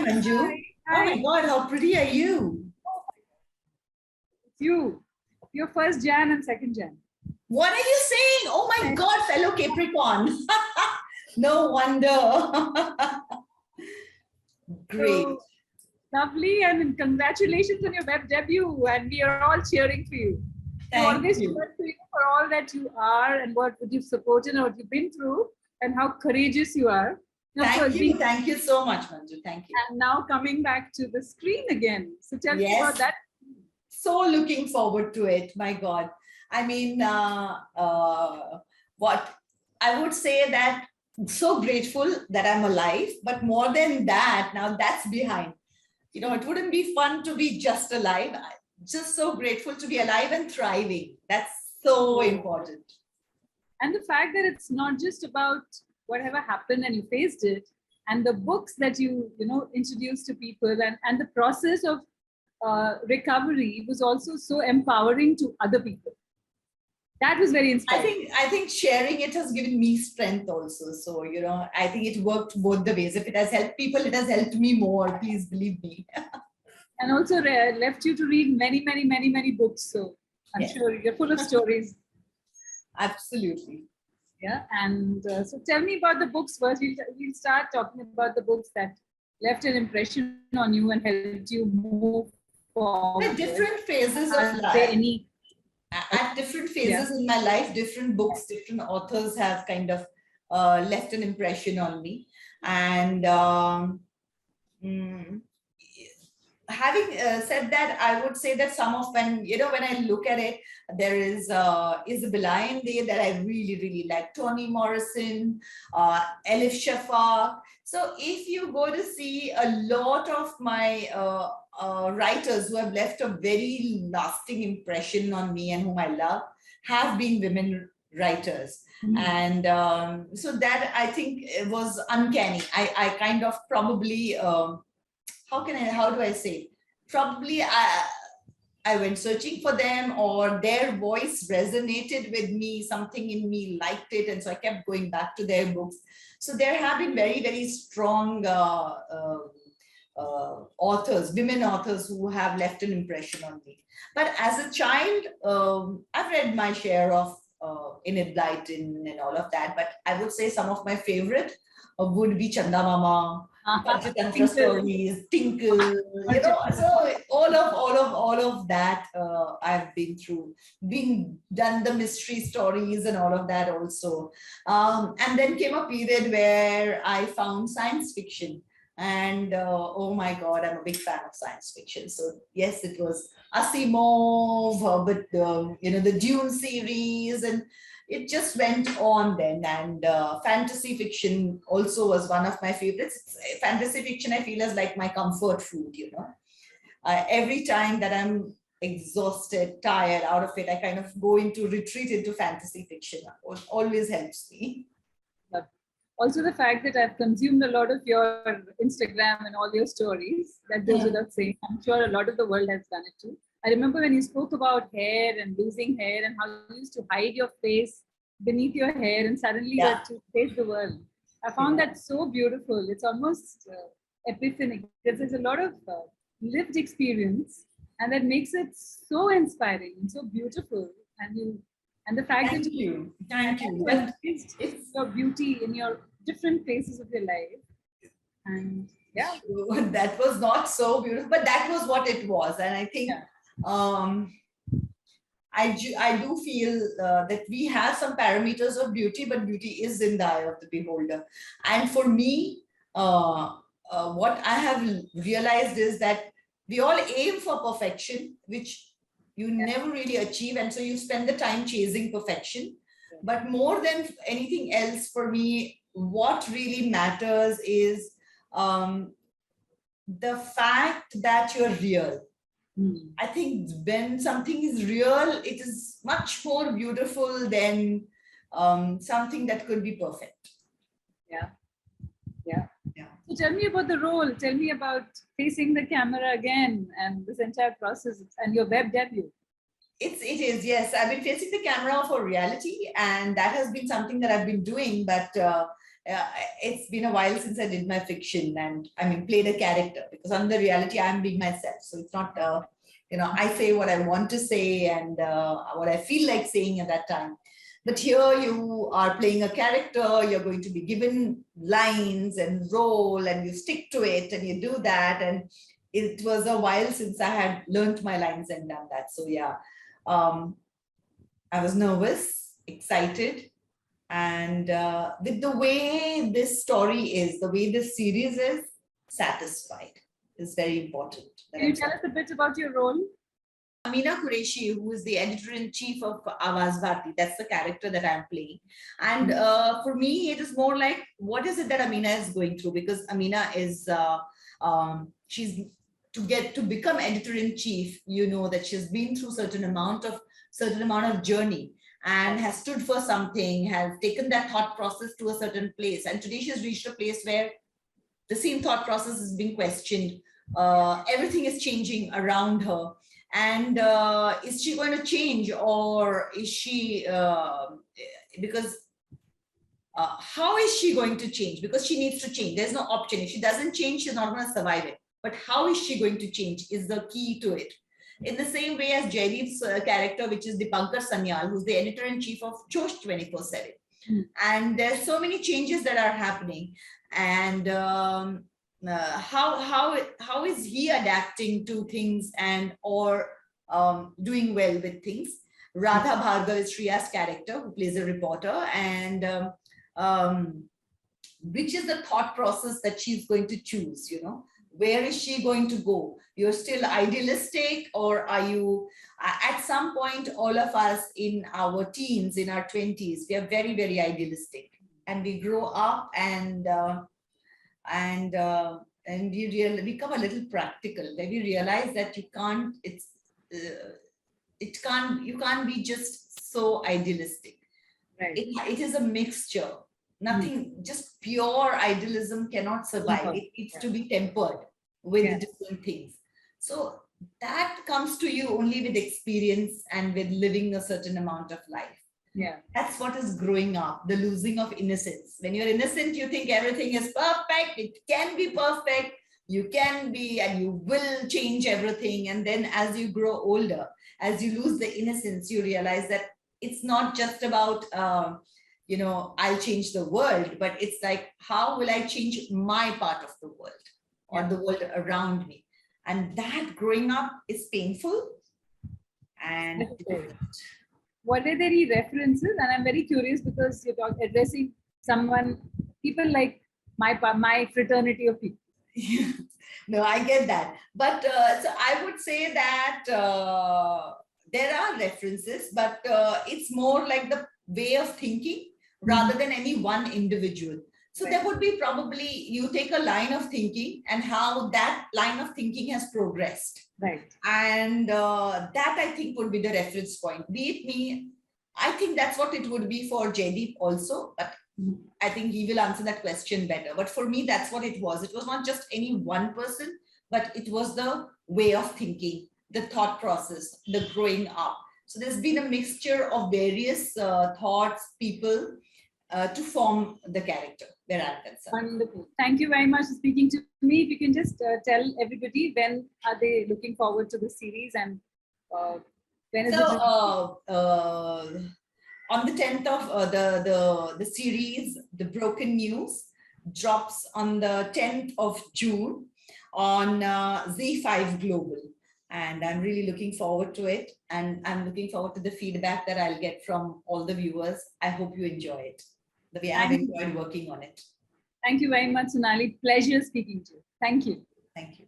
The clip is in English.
Manju. Oh my Hi. God, how pretty are you? It's you. Your first Jan and second Jan. What are you saying? Oh my God, fellow Capricorn. No wonder. Great. So lovely, and congratulations on your web debut. And we are all cheering for you. We Thank always you. cheer for you for all that you are and what you've supported and what you've been through and how courageous you are. And of course, Thank you so much, Manju. Thank you. and now coming back to the screen again. So tell me about Yes, that. so looking forward to it. My God. I mean, what I would say that so grateful that I'm alive, but more than that, now that's behind. It wouldn't be fun to be just alive. Just so grateful to be alive and thriving. That's so important. And the fact that it's not just about whatever happened and you faced it, and the books that you introduced to people, and the process of recovery was also so empowering to other people. That was very inspiring. I think sharing it has given me strength also. So, I think it worked both the ways. If it has helped people, it has helped me more. Please believe me. And also left you to read many, many, many, many books. So I'm Yes. sure you're full of stories. Absolutely. Yeah. And so tell me about the books first. We'll start talking about the books that left an impression on you and helped you move forward. At different phases of Are life. there any? At different phases in my life, different books, different authors have kind of left an impression on me. And having said that, I would say that some of when I look at it, there is Isabella in there that I really, really like. Toni Morrison, Elif Shafak. So if you go to see a lot of my writers who have left a very lasting impression on me and whom I love have been women writers. And so that I think it was uncanny. I kind of probably how do I say? Probably I went searching for them, or their voice resonated with me, something in me liked it. And so I kept going back to their books. So there have been very, very strong authors, women authors who have left an impression on me. But as a child, I've read my share of Enid Blyton and all of that. But I would say some of my favorite would be Chanda Mama, Panchatantra stories, Tinkle, so all of that I've been through, done the mystery stories and all of that also. And then came a period where I found science fiction. And oh my God, I'm a big fan of science fiction. So yes, it was Asimov, but the Dune series, and it just went on then. And fantasy fiction also was one of my favorites. Fantasy fiction, I feel, is like my comfort food, every time that I'm exhausted, tired, out of it, I kind of retreat into fantasy fiction. It always helps me. But also the fact that I've consumed a lot of your Instagram and all your stories, that goes without saying. I'm sure a lot of the world has done it too. I remember when you spoke about hair and losing hair and how you used to hide your face beneath your hair and suddenly you had to face the world. I found that so beautiful. It's almost epiphanic. There's a lot of lived experience, and that makes it so inspiring and so beautiful. And the fact Thank that you. it's your beauty in your different phases of your life. And yeah, that was not so beautiful, but that was what it was. And I think I do feel that we have some parameters of beauty, but beauty is in the eye of the beholder. And for me, what I have realized is that we all aim for perfection, which you never really achieve. And so you spend the time chasing perfection. But more than anything else, for me, what really matters is the fact that you're real. I think when something is real, it is much more beautiful than something that could be perfect. Yeah. So tell me about the role. Tell me about facing the camera again and this entire process and your web debut. It is, yes. I've been facing the camera for reality, and that has been something that I've been doing. But it's been a while since I did my fiction and I mean played a character, because on the reality I'm being myself. So it's not I say what I want to say and what I feel like saying at that time. But here you are playing a character, you're going to be given lines and role and you stick to it and you do that. And it was a while since I had learned my lines and done that. So yeah, I was nervous, excited. And with the way this story is, the way this series is, satisfied is very important. Can you tell us a bit about your role? Amina Qureshi, who is the editor-in-chief of Awaz Bharti, that's the character that I'm playing. And for me, it is more like, what is it that Amina is going through? Because Amina is, she's to become editor-in-chief, you know that she's been through certain amount of journey and has stood for something, has taken that thought process to a certain place. And today she's reached a place where the same thought process is being questioned. Everything is changing around her. And is she going to change, or is she, because how is she going to change? Because she needs to change. There's no option. If she doesn't change, she's not going to survive it. But how is she going to change is the key to it. In the same way as Jaideep's character, which is Dipankar Sanyal, who's the editor-in-chief of Josh 24/7. And there's so many changes that are happening. And how is he adapting to things and or doing well with things? Radha Bhargav is Shriya's character, who plays a reporter, and which is the thought process that she's going to choose, where is she going to go? You're still idealistic, or are you, at some point, all of us in our teens, in our 20s, we are very, very idealistic, and we grow up and we become a little practical, where we realize that you can't be just so idealistic. Right. It is a mixture. Nothing, just pure idealism cannot survive. It needs to be tempered with different things. So that comes to you only with experience and with living a certain amount of life. Yeah. That's what is growing up, the losing of innocence. When you're innocent, you think everything is perfect. It can be perfect. You can be, and you will change everything. And then as you grow older, as you lose the innocence, you realize that it's not just about, I'll change the world, but it's like, how will I change my part of the world or the world around me? And that growing up is painful. And what are the references? And I'm very curious because you're addressing people like my fraternity of people. No, I get that. But so I would say that there are references, but it's more like the way of thinking rather than any one individual. So there would be probably, you take a line of thinking and how that line of thinking has progressed. Right. And that I think would be the reference point. Be it me, I think that's what it would be for Jaideep also, but I think he will answer that question better. But for me, that's what it was. It was not just any one person, but it was the way of thinking, the thought process, the growing up. So there's been a mixture of various thoughts, people to form the character where I'm concerned. Wonderful. Thank you very much for speaking to me. If you can just tell everybody, when are they looking forward to the series, and when is it? On the 10th of the series, The Broken News, drops on the 10th of June on Z5 Global. And I'm really looking forward to it. And I'm looking forward to the feedback that I'll get from all the viewers. I hope you enjoy it. The way I've enjoyed working on it. Thank you very much, Sonali. Pleasure speaking to you. Thank you. Thank you.